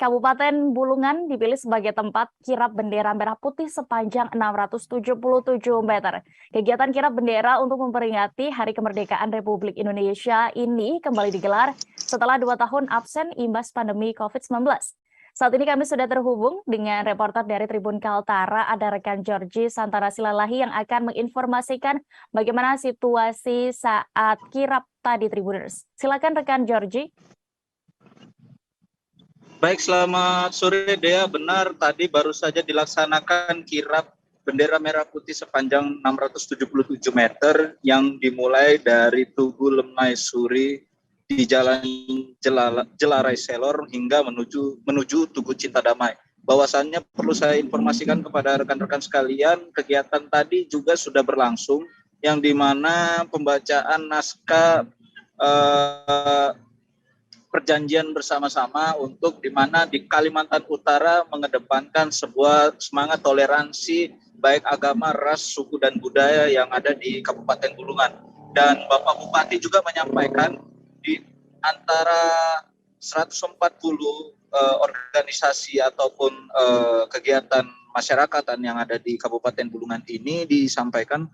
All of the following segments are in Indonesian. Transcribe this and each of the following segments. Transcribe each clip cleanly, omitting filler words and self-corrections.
Kabupaten Bulungan dipilih sebagai tempat kirap bendera merah putih sepanjang 677 meter. Kegiatan kirap bendera untuk memperingati Hari Kemerdekaan Republik Indonesia ini kembali digelar setelah 2 tahun absen imbas pandemi COVID-19. Saat ini kami sudah terhubung dengan reporter dari Tribun Kaltara, ada rekan Georgie Santara Silalahi yang akan menginformasikan bagaimana situasi saat kirap tadi, Tribuners. Silakan rekan Georgie. Baik, selamat sore Dea. Benar, tadi baru saja dilaksanakan kirap bendera merah putih sepanjang 677 meter yang dimulai dari Tugu Lemai Suri di Jalan Jelarai Selor hingga menuju Tugu Cinta Damai. Bahwasannya perlu saya informasikan kepada rekan-rekan sekalian, kegiatan tadi juga sudah berlangsung yang dimana pembacaan naskah perjanjian bersama-sama untuk di mana di Kalimantan Utara mengedepankan sebuah semangat toleransi baik agama, ras, suku, dan budaya yang ada di Kabupaten Bulungan. Dan Bapak Bupati juga menyampaikan di antara 140 organisasi ataupun kegiatan masyarakatan yang ada di Kabupaten Bulungan ini disampaikan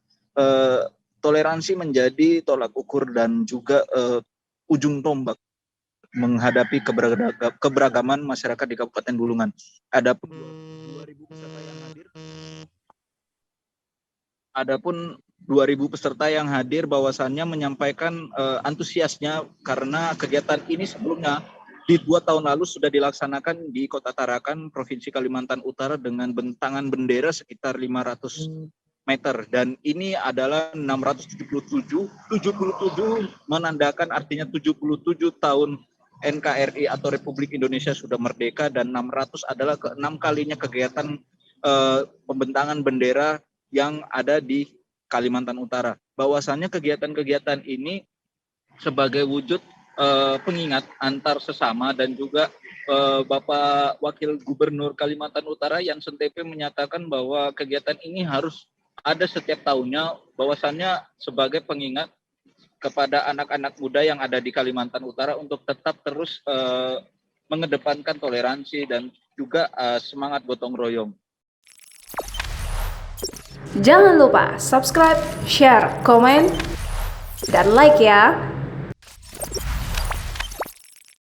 toleransi menjadi tolak ukur dan juga ujung tombak menghadapi keberagaman masyarakat di Kabupaten Bulungan. Adapun 2.000 peserta yang hadir bahwasannya menyampaikan antusiasnya karena kegiatan ini sebelumnya di 2 tahun lalu sudah dilaksanakan di Kota Tarakan, Provinsi Kalimantan Utara dengan bentangan bendera sekitar 500 meter, dan ini adalah 677 menandakan artinya 77 tahun NKRI atau Republik Indonesia sudah merdeka, dan 600 adalah ke-6 kalinya kegiatan pembentangan bendera yang ada di Kalimantan Utara. Bahwasannya kegiatan-kegiatan ini sebagai wujud pengingat antar sesama, dan juga Bapak Wakil Gubernur Kalimantan Utara yang Sentepe menyatakan bahwa kegiatan ini harus ada setiap tahunnya, bahwasannya sebagai pengingat kepada anak-anak muda yang ada di Kalimantan Utara untuk tetap terus mengedepankan toleransi dan juga semangat gotong royong. Jangan lupa subscribe, share, komen, dan like ya!